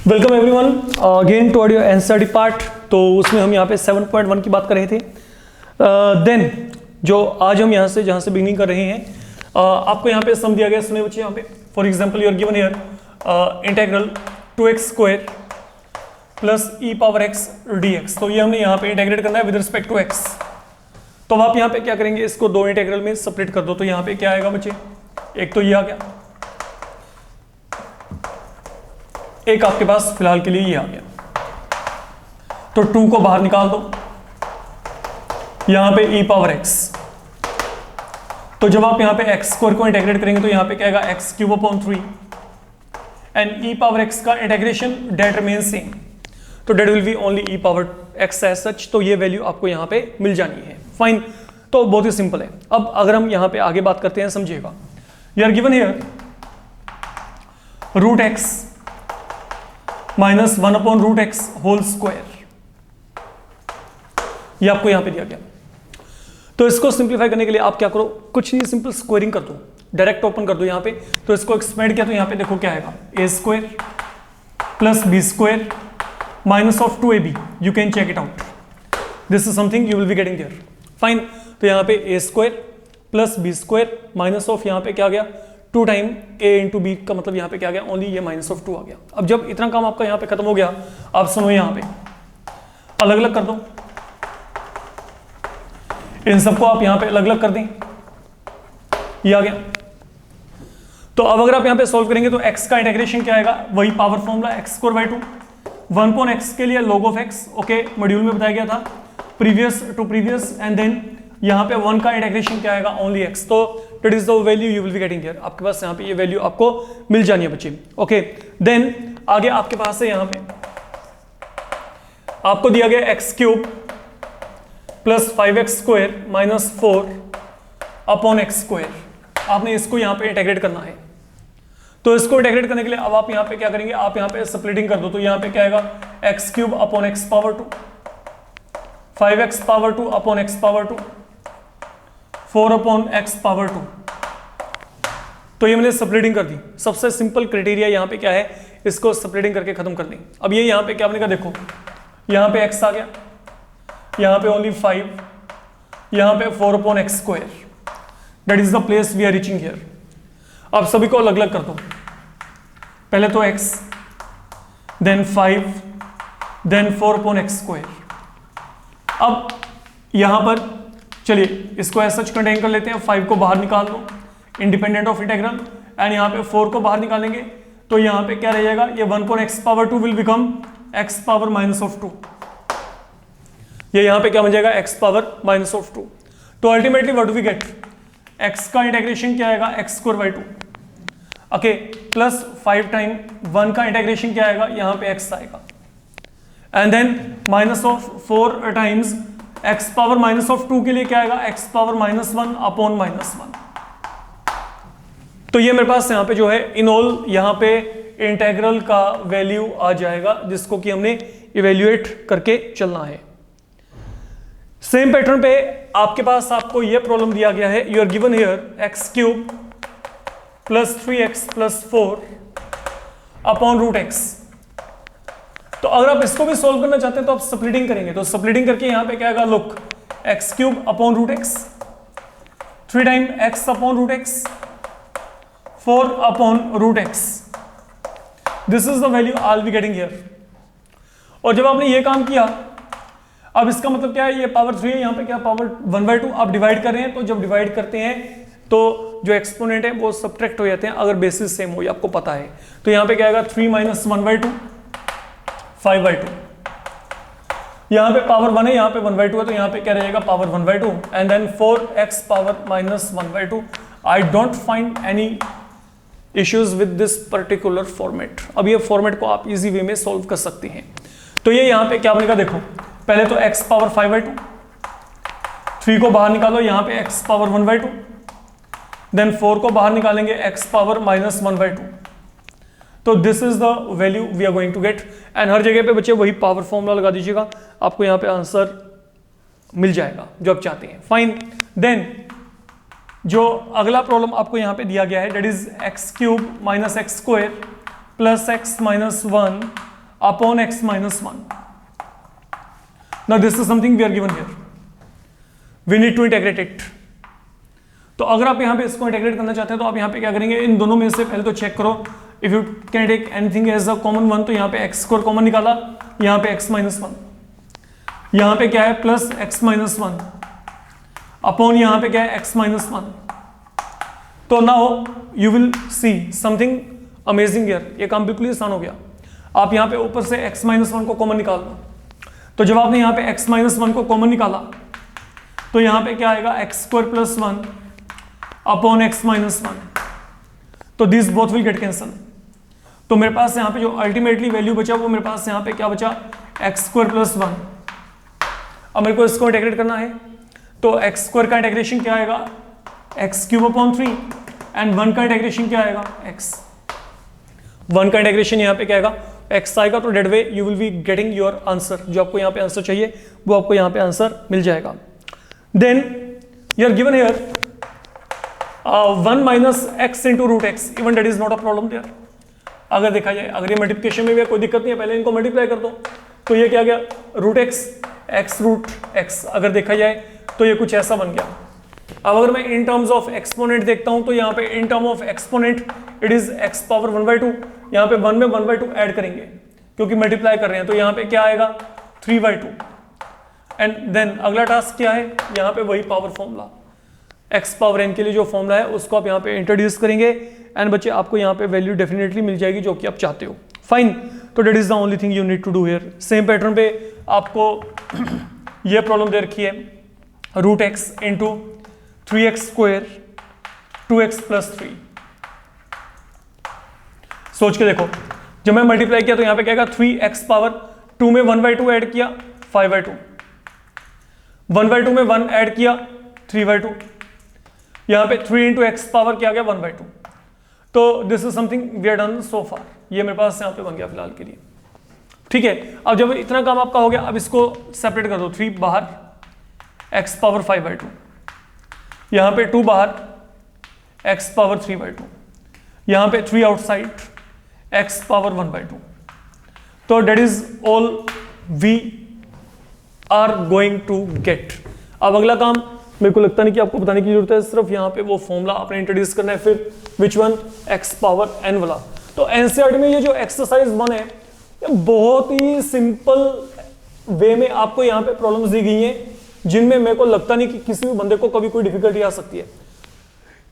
Welcome everyone again to audio NCERT part. तो उसमें हम यहाँ पे 7.1 की बात कर रहे थे। देन जो आज हम यहाँ से जहाँ से बिगिनिंग कर रहे हैं, आपको यहाँ पे सम दिया गया, सुनिए बच्चे यहाँ पे। For example you are given here integral 2x square plus e power x dx। तो ये हमने यहाँ पे इंटीग्रेट करना है विद रिस्पेक्ट टू x। तो अब आप यहाँ पे क्या करेंगे, इसको दो इंटीग्रल में सेपरेट कर दो। तो यहाँ पे क्या आएगा बच्चे, एक तो ये आ गया, एक आपके पास फिलहाल के लिए ये आ गया। तो 2 को बाहर निकाल दो, यहां पे e पावर x। तो जब आप यहां पे x स्क्वायर को इंटीग्रेट करेंगे तो यहां पे क्या आएगा, x cube upon 3 and e power x का इंटीग्रेशन डेट रिमेन सेम। तो that will be only e power x as such. तो ये वैल्यू आपको यहां पे मिल जानी है। फाइन, तो बहुत ही सिंपल है। अब अगर हम यहां पे आगे बात करते हैं, समझिएगा। You are given here root x minus 1 upon root x whole square, ये आपको यहां पे दिया गया। तो इसको सिंप्लीफाई करने के लिए आप क्या करो, कुछ नहीं, सिंपल स्क्वायरिंग कर दो, डायरेक्ट ओपन कर दो यहां पे। तो इसको एक्सपेंड किया तो यहां पे देखो क्या आएगा, A square plus B square minus of 2ab। You can check it out, this is something you will be getting there. Fine, तो यहां पे A square plus B square minus of यहां पे क्या आ गया 2 टाइम a इंटू बी, का मतलब यहाँ पे क्या गया, ओनली ये माइनस ऑफ 2 आ गया। अब जब इतना काम आपका यहाँ पे खत्म हो गया, आप सुनो यहाँ पे अलग अलग कर दो, इन सबको आप यहाँ पे अलग अलग कर दें, ये आ गया। तो अब अगर आप यहाँ पे सॉल्व करेंगे तो x का इंटीग्रेशन क्या आएगा, वही power formula x square by 2, 1 upon x के लिए log of x। Okay, module में बताया गया था previous to previous, and then यहाँ पे 1 का इंटीग्रेशन क्या आएगा, ओनली x। तो that is the value you will be getting here. आपके पास यहाँ पे ये वैल्यू आपको मिल जानी है बच्चे। ओके, देन आगे आपके पास है यहाँ पे आपको दिया गया x cube plus 5x square minus 4 upon x square. आपने इसको यहाँ पे इंटीग्रेट करना है। तो इसको इंटीग्रेट करने के लिए अब आप यहाँ पे क्या करेंगे, आप यहाँ पे स्प्लिटिंग कर दो। तो यहाँ पे क्या आएगा, x cube upon x power 2, 5x power 2 upon x power 2, 4 upon x power 2। तो ये मैंने स्प्लिटिंग कर दी। सबसे सिंपल क्राइटेरिया यहाँ पे क्या है, इसको स्प्लिटिंग करके खत्म कर दें। अब ये यहाँ पे क्या आपने कहा, देखो यहाँ पे x आ गया, यहाँ पे ओनली 5, यहाँ पे 4 upon x square. That is the place we are reaching here. अब सभी को अलग अलग कर दो, पहले तो x, then 5, then 4 upon x square. अब यहां पर चलिए इसको एज सच कंटेन कर लेते हैं। 5 को बाहर निकाल दो इंडिपेंडेंट ऑफ इंटीग्रल, एंड यहाँ पे 4 को बाहर निकालेंगे तो यहाँ पे क्या रह जाएगा, ये 1 upon x power 2 will become x power minus of 2। ये यहाँ पे क्या बन जाएगा, x पावर माइनस ऑफ 2। तो ultimately what do we get, x का इंटीग्रेशन क्या आएगा, x square by 2। Okay, plus 5 time 1 का इंटीग्रेशन क्या आएगा, यहाँ पे x आएगा, and then minus of 4 times x power minus of 2 के लिए क्या आएगा, x power minus 1 upon minus 1। तो ये मेरे पास यहाँ पे जो है इन ऑल यहाँ पे इंटीग्रल का वैल्यू आ जाएगा, जिसको कि हमने इवेल्युएट करके चलना है। सेम पैटर्न पे आपके पास आपको ये प्रॉब्लम दिया गया है। You are given here x cube plus 3x plus 4 upon root x. तो अगर आप इसको भी सॉल्व करना चाहते हैं तो आप स्प्लिटिंग करेंगे। तो स्प्लिटिंग करके यहां पे क्या आएगा, look x cube upon root x, 3 time x upon root x, 4 upon root x. This is the value I will be getting here. और जब आपने ये काम किया, अब इसका मतलब क्या है, ये पावर 3 है, यहाँ पे क्या पावर 1/2 आप डिवाइड कर रहे हैं। तो जब डिवाइड करते हैं तो जो एक्सपोनेंट है वो सब्ट्रैक्ट हो जाते हैं, अगर बेसिस सेम हो, ये आपको पता है। तो यहाँ पे क्या आएगा, 3 माइनस 1/2 5/2। यहाँ पे पावर 1 है, यहाँ पे 1/2 है, तो यहाँ पे क्या रहेगा, power 1/2, and then 4x power minus 1/2। I don't find any issues with this particular format. अब ये फॉर्मेट को आप इजी वे में सॉल्व कर सकते हैं। तो ये यहाँ पे क्या बनेगा, देखो पहले तो x पावर 5/2, 3 को बाहर निकालो, यहाँ पे x पावर 1/2, देन 4 को बाहर निकालेंगे, x पावर माइनस 1/2। तो this is the value we are going to get. And हर जगह पे बच्चे वही पावर फॉर्मूला लगा दीजिएगा, आपको यहाँ पे आंसर मिल जाएगा जो आप चाहते हैं। फाइन, देन जो अगला प्रॉब्लम आपको यहाँ पे दिया गया है, that is x cube minus x square plus x minus 1 upon x minus 1. Now this is something we are given here, we need to integrate it. तो अगर आप यहाँ पे इसको इंटेग्रेट करना चाहते हैं तो आप यहाँ पे क्या करेंगे, इन दोनों में से पहले तो चेक करो, if you can take anything as a common one, तो यहाँ पे एक्स स्क्वायर कॉमन निकाला, यहाँ पे x माइनस 1, यहाँ पे क्या है प्लस x माइनस 1 अपॉन यहाँ पे क्या है x माइनस 1. तो now you will see something amazing here, ये काम बिल्कुल आसान हो गया. आप यहाँ पे ऊपर से x माइनस 1 को कॉमन निकाल दो. तो जब आपने यहाँ पे x माइनस 1 को कॉमन निकाला तो यहाँ पे क्या आएगा x square plus 1 upon x minus 1. तो this both will get cancel. तो मेरे पास यहाँ पे जो अल्टीमेटली वैल्यू बचा वो मेरे पास यहाँ पे क्या बचा, x स्क्वायर प्लस 1. अब मेरे को इसको इंटेग्रेट करना है, तो x स्क्वायर का इंटेग्रेशन क्या आएगा, x क्यूब अपॉन 3, एंड 1 का इंटेग्रेशन क्या आएगा, x. 1 का इंटेग्रेशन यहाँ पे क्या आएगा, x आएगा. तो that way you will be getting your answer, जो आपको यहाँ पे आंसर चाहिए वो आपको यहाँ पे आंसर मिल जाएगा. Then you are given here 1 minus x into root x, even that is not a problem there. अगर देखा जाए, अगर ये मल्टीप्लिकेशन में भी कोई दिक्कत नहीं है, पहले इनको मल्टीप्लाई कर दो. तो ये क्या गया, root x, x root x. अगर देखा जाए तो ये कुछ ऐसा बन गया. अब अगर मैं इन टर्म्स ऑफ एक्सपोनेंट देखता हूं तो यहाँ पे in term of exponent it is x power 1/2. यहाँ पे 1 में 1/2 ऐड करेंगे क्योंकि मल्टीप्लाई कर रहे हैं. तो यहाँ पे क्या आएगा 3/2. एंड देन अगला टास्क क्या है, यहाँ पे वही power formula x power n के लिए जो फॉर्मूला है उसको आप यहाँ पे इंट्रोड्यूस करेंगे. एंड बच्चे आपको यहाँ पे वैल्यू डेफिनेटली मिल जाएगी जो कि आप चाहते हो. फाइन. तो that is the only thing you need to do here. Same pattern पे आपको ये प्रॉब्लम दे रखी है, root x into 3x square 2x plus 3. सोच के देखो, जब मैं मल्टीप्लाई किया तो यहाँ पे क्या आएगा 3x पावर 2 में 1/2 ऐड किया 5/2, 1/2 में 1 ऐड किया 3/2, यहाँ पे 3 इंटू एक्स पावर क्या आ गया 1/2. तो this is something we are done so far. ये मेरे पास यहाँ पे बन गया फिलहाल के लिए. ठीक है. अब जब इतना काम आपका हो गया, अब इसको सेपरेट कर दो. 3 बाहर, x पावर 5/2, यहाँ पे 2 बाहर, x पावर 3/2, यहाँ पे 3 आउटसाइड, x पावर 1/2. तो that is all we are going to get. अब अगला काम मेरे को लगता नहीं कि आपको बताने की जरूरत है, सिर्फ यहाँ पे वो फॉर्मूला आपने इंट्रोड्यूस करना है. फिर which one, x power n वाला. तो एनसीईआरटी में ये जो एक्सरसाइज 1 है ये बहुत ही सिंपल वे में आपको यहाँ पे प्रॉब्लम्स दी गई हैं जिनमें मेरे को लगता नहीं कि किसी भी बंदे को कभी कोई डिफिकल्टी आ सकती है,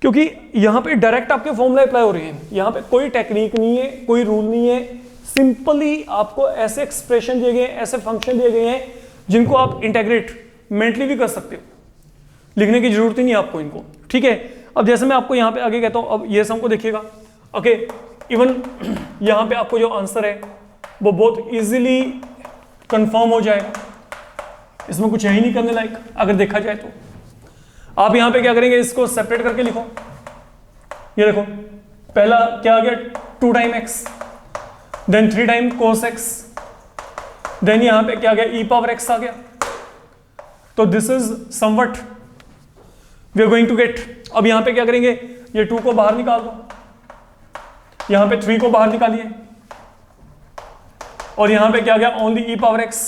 क्योंकि यहाँ पे डायरेक्ट आपके फॉर्मूला अप्लाई हो रहे हैं. यहाँ पे कोई टेक्निक नहीं है, कोई रूल नहीं है. सिंपली आपको ऐसे एक्सप्रेशन दिए गए, ऐसे फंक्शन दिए गए हैं जिनको आप इंटेग्रेट मेंटली भी कर सकते हो. लिखने की जरूरत ही नहीं आपको इनको. ठीक है. अब जैसे मैं आपको यहाँ पे आगे कहता हूँ, अब ये सम को देखिएगा. ओके. इवन यहाँ पे आपको जो आंसर है वो बहुत इजीली कंफर्म हो जाएगा. इसमें कुछ है ही नहीं करने लायक अगर देखा जाए तो. आप यहाँ पे क्या करेंगे, इसको सेपरेट करके लिखो. ये देखो, पहला क्या आ गया 2 time x, then 3 time cos x, then यहाँ पे क्या आ गया e पावर x आ गया. तो this is somewhat we are going to get. अब यहाँ पे क्या करेंगे, ये 2 को बाहर निकाल दो, यहाँ पे 3 को बाहर निकालिए, और यहाँ पे क्या आ गया ओनली e पावर x.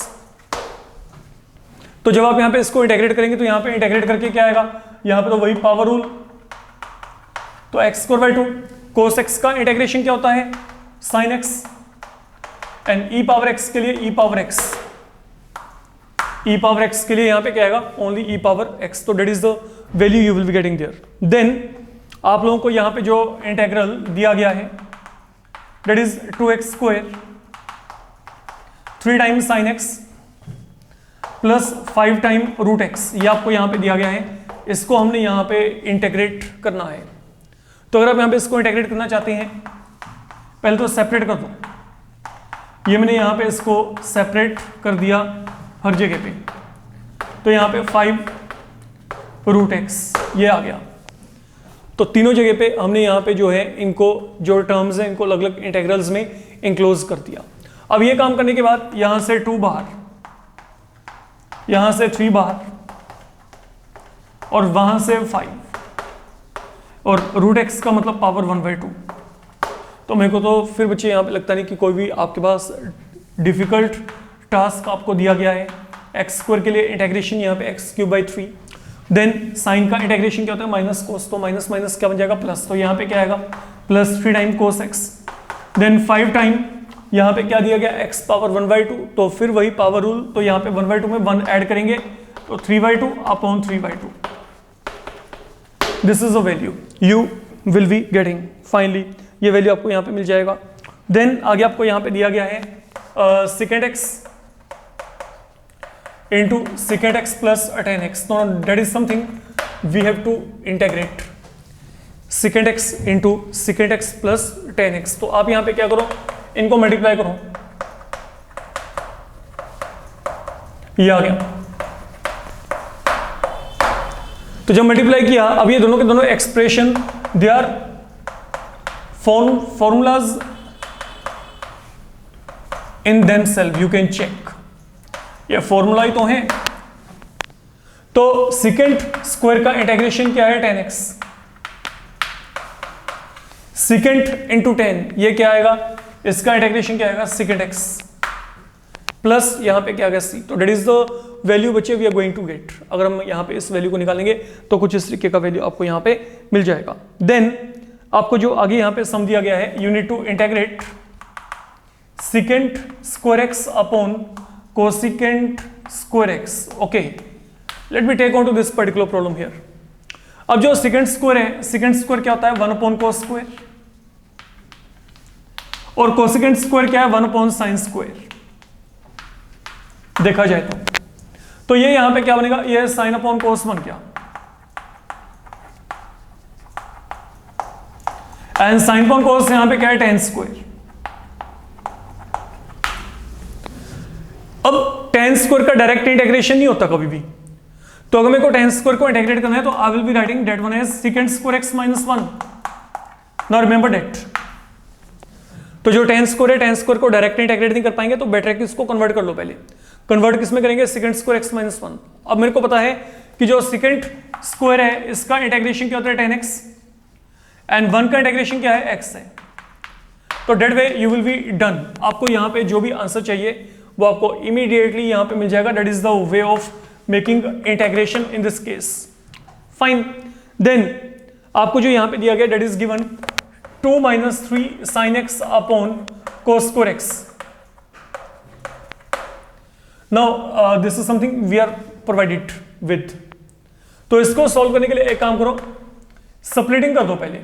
तो जब आप यहाँ पे इसको इंटेग्रेट करेंगे तो यहाँ पे इंटेग्रेट करके क्या आएगा, यहाँ पे तो वही पावर रूल. तो x square by 2, cos x का इंटेग्रेशन क्या होता है sin x, and e power x के लिए e power x, e power x के लिए यहाँ पे क्या आएगा ओनली e पावर x. तो that is the value you will be getting there. Then आप लोगों को यहाँ पे जो इंटेग्रल दिया गया है that is 2x square 3 time sin x plus 5 time root x, ये आपको यहाँ पे दिया गया है. इसको हमने यहाँ पे इंटेग्रेट करना है. तो अगर आप यहाँ पे इसको इंटेग्रेट करना चाहते हैं, पहले तो सेपरेट कर दो. ये मैंने यहाँ पे इसको सेपरेट कर दिया हर जगह पे. तो यहाँ पे 5 रूट एक्स ये आ गया. तो तीनों जगह पे हमने यहाँ पे जो है इनको जो टर्म्स हैं इनको अलग अलग इंटेग्रल्स में इंक्लोज कर दिया. अब ये काम करने के बाद यहाँ से 2 बाहर, यहाँ से 3 बाहर, और वहाँ से 5, और रूट एक्स का मतलब पावर 1/2. तो मेरे को तो फिर बच्चे यहाँ पे लगता नहीं कि कोई भी आपके पास डिफिकल्ट टास्क आपको दिया गया है। एक्स स्क्वायर के लिए इंटेग्रेशन यहाँ पे x³ 3। देन साइन का इंटेग्रेशन क्या होता है, माइनस कोस, तो माइनस माइनस क्या बन जाएगा प्लस, तो यहाँ पे क्या आएगा +3 टाइम कोस x। देन 5 टाइम यहाँ पे क्या दिया गया x⁻1/2, तो फिर वही पावर रूल, तो यहाँ पे 1/2 में 1 ऐड करेंगे तो 3/2 upon 3/2। This is a value you will be getting finally, ये वैल्यू आपको यहाँ पे मिल जाएगा। देन आगे आपको यहाँ पे दिया गया है secant x into secant x plus tan x, so that is something we have to integrate secant x into secant x plus tan x। तो आप यहाँ पे क्या करो, इनको मल्टीप्लाई करो, ये आ गया। तो जब मल्टीप्लाई किया, अब ये दोनों के दोनों expression they are formulas in themselves, you can check, ये फॉर्मूला ही तो है। तो secant स्क्वायर का इंटेग्रेशन क्या है tan x, secant into tan, ये क्या आएगा, इसका इंटेग्रेशन क्या आएगा secant x प्लस यहाँ पे क्या आ गया c। तो डेट इज द वैल्यू बच्चे we are going to get. अगर हम यहाँ पे इस वैल्यू को निकालेंगे तो कुछ इस तरीके का वैल्यू आपको यहाँ पे मिल जाएगा। देन आपको जो आगे यहाँ पे सम दिया गया है, you need to integrate secant square x upon cosecant square x। okay, let me take on to this particular problem here। अब जो secant square है, secant square क्या होता है 1 upon cos square, और cosecant square क्या है 1 upon sin square। देखा जाए तो ये यहां पे क्या बनेगा, ये sin upon cos बन गया, एंड sin upon cos यहां पे क्या है tan square। अब tan स्क्वायर का डायरेक्ट इंटीग्रेशन नहीं होता कभी भी, तो अगर मेरे को tan स्क्वायर को इंटीग्रेट करना है तो I will be writing that one as secant square x minus 1। Now remember that. तो जो tan स्क्वायर है, tan स्क्वायर को डायरेक्ट इंटीग्रेट नहीं कर पाएंगे, तो बेटर है कि इसको कन्वर्ट कर लो। पहले कन्वर्ट किस में करेंगे, secant स्क्वायर x minus 1। अब मेरे को पता है कि जो secant स्क्वायर है इसका इंटीग्रेशन क्या होता है tan x, एंड 1 का इंटीग्रेशन क्या है x है। तो that way you will be done. आपको यहाँ पे जो भी आंसर चाहिए वो आपको इमीडिएटली यहाँ पे मिल जाएगा। That is the way of making integration in this case. Fine. Then आपको जो यहाँ पे दिया गया that is given 2 - 3 sin x upon cos square x। Now this is something we are provided with. तो इसको सॉल्व करने के लिए एक काम करो, स्प्लिटिंग कर दो पहले।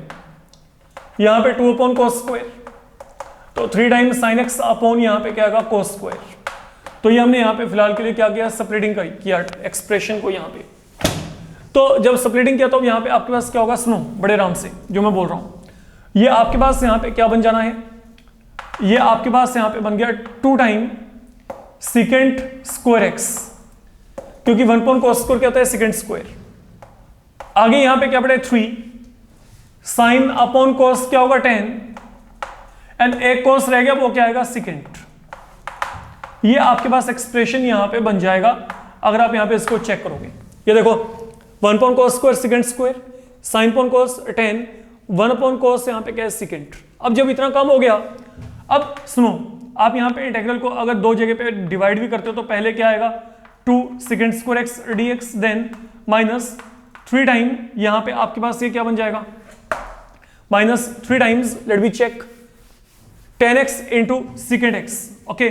यहाँ पे 2 अपॉन cos स्क्वायर, तो 3 टाइम्स sin x अपॉन यहाँ पे क्या आएगा cos स्क्वायर। तो ये हमने यहाँ पे फिलहाल के लिए क्या किया, सेपरेटिंग किया एक्सप्रेशन को यहाँ पे। तो जब सेपरेटिंग किया तो यहाँ पे आपके पास क्या होगा, सुनो बड़े आराम से जो मैं बोल रहा हूँ। ये आपके पास यहाँ पे क्या बन जाना है, ये आपके पास यहाँ पे बन गया 2 टाइम secant स्क्वायर x, क्योंकि 1 अपॉन cos स्क्वायर क्या होता है secant स्क्वायर। आगे यहाँ पे क्या पड़े 3 sin अपॉन cos क्या होगा 10, एंड एक cos रह गया वो क्या आएगा secant। ये आपके पास एक्सप्रेशन यहां पे बन जाएगा अगर आप यहां पे इसको चेक करोगे। ये देखो 1 upon cos square secant square, sin upon cos 10, 1 upon cos यहां पे क्या है secant। अब जब इतना कम हो गया, अब सुनो आप यहां पे इंटीग्रल को अगर दो जगह पे डिवाइड भी करते हो तो पहले क्या आएगा 2 secant square x dx, then minus 3 time यहां पे आपके पास ये क्या बन जाएगा minus 3 times, let me check, tan x into secant x। Okay,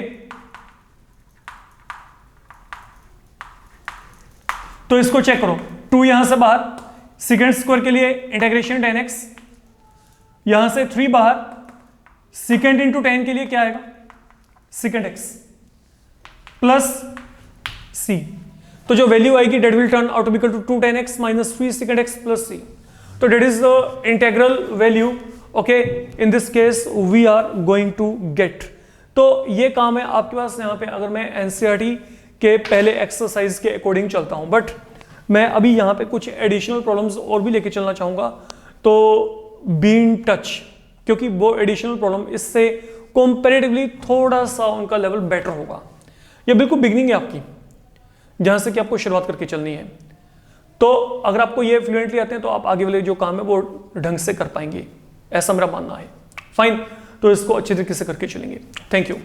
तो इसको चेक करो, 2 यहां से बाहर, secant स्क्वायर के लिए इंटीग्रेशन tan x, यहां से 3 बाहर, secant इंटू tan के लिए क्या आएगा secant x प्लस c। तो जो वैल्यू आएगी that will turn out to be equal to 2 tan x minus 3 secant x plus c। तो that is the integral value. Okay, in this case we are going to get. तो ये काम है आपके पास यहाँ पे, अगर मैं एनसीईआरटी के पहले एक्सरसाइज के अकॉर्डिंग चलता हूं, बट मैं अभी यहाँ पे कुछ एडिशनल प्रॉब्लम्स और भी लेके चलना चाहूंगा, तो बी इन टच, क्योंकि वो एडिशनल प्रॉब्लम इससे कंपैरेटिवली थोड़ा सा उनका लेवल बेटर होगा। ये बिल्कुल बिगनिंग है आपकी, जहां से कि आपको शुरुआत करके चलनी है। तो अगर आपको ये फ्लुएंटली आते हैं तो आप आगे वाले जो काम है वो ढंग से कर पाएंगे, ऐसा मेरा मानना है। फाइन, तो इसको अच्छे तरीके से करके चलेंगे। Thank you.